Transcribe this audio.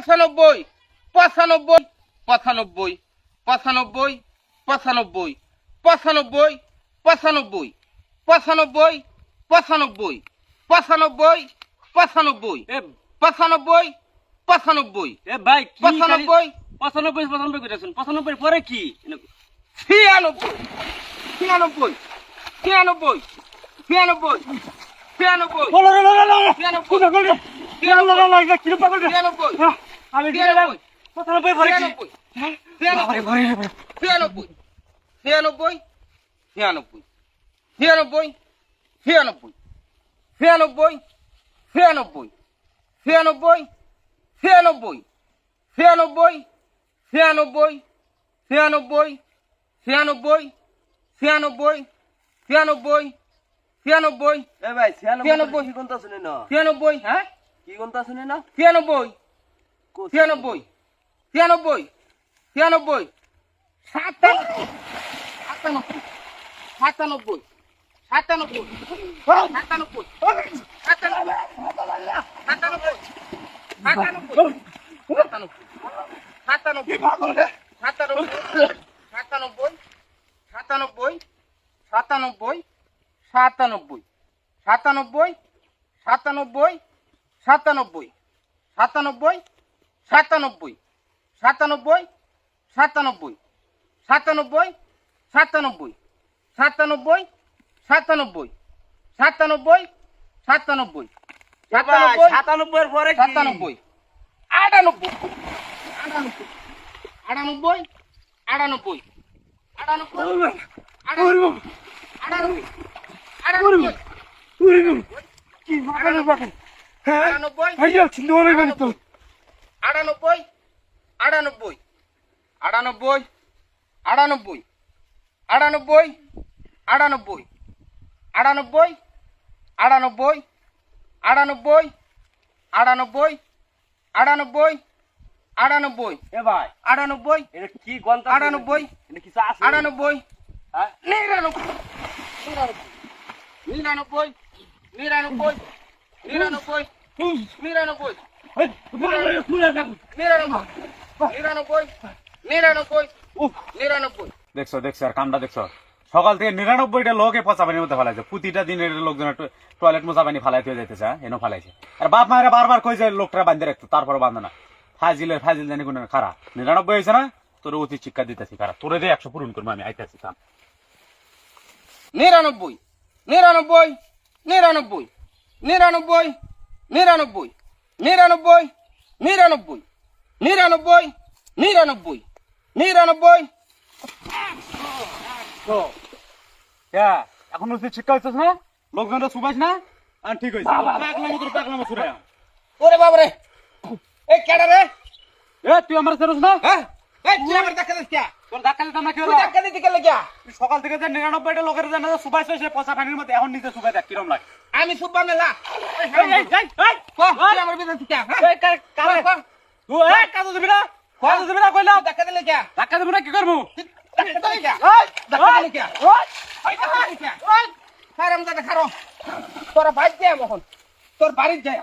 95 95 95 95 95 95 95 95 95 95 95 এ 95 95 এ ভাই কি 95 95 95 কইতাছেন 95 পরে কি 96 96 96 96 96 বলো রে কোন গল রে কি পাগল রে 96 আমি গেলাম 95 পরে কি 96 96 96 96 96 96 96 96 96 96 96 96 96 96 96 96 96 এ ভাই 96 কি কোনটা শুনে না 96 হ্যাঁ কি কোনটা শুনে না 96 96 96 96 97 97 ভাই 97 পরে কি 97 98 98 98 কি পাগল পাগল হ্যাঁ 98 আইয়া চিন্তা করে গেল তো 98 98 98 98 98 98 98 98 98 98 98 98 এ ভাই 98 এটা কি কোনটা 98 এটা কিছু আছে 98 হ্যাঁ 99 99 99 99 99 এই পাগল খুলে গেল 99 দেখছো দেখছো আর কামটা দেখছো সকাল থেকে 99টা লোকে পচা পানির মধ্যে ফেলাইছে প্রতিটা দিনের লোকজন টয়লেট মোজা পানি ফালাইতে হয়ে যাইতেছে এনে ফালাইছে আর বাপ মায়েরা বারবার কই যায় লোকটা বান্ধে রাখতো তারপরে বান্ধে না ফাজিল জানি কোন খারাপ 99 হয়েছে না তোর অতি শিক্ষা দিতেছি খারাপ তোরে দিয়ে 100 পূরণ করবো আমি আইতেছি কাম 99 99 99 99 99 99 99 99 99 99 তো এখন অতি শিক্ষা হইতেছ না লোকজনটা সুবাস না আর ঠিক হয়েছে পাগলামো সুরে ওরে বাবা রে এই কেডা রে এ তুই আমার চেরস না হ্যাঁ এই তুই আমার দেখা দিস কে তোর ধাক্কা দিতাম না কি তুই দেখা দিতে কে লাগিয়া সকাল থেকে যে 99টা লোকের জানা সুবাস হয়েছে পচা পানির মধ্যে এখন নিজে সুবাই দেখ কিরম লাগে আমি সুব্বা মেলা এই তুই আমার বিদায় কে হ্যাঁ তুই কাজ দিবি না কাজ দিবি না কইলাম দেখা দিলে কে ধাক্কা দিবি না কি করবো দেখা দিলে কে দেখা দিলে কে ওই দেখা দিলে কে হারাম দাদা খারো তোরা বাইক যাই এখন তোর বাড়ির যাই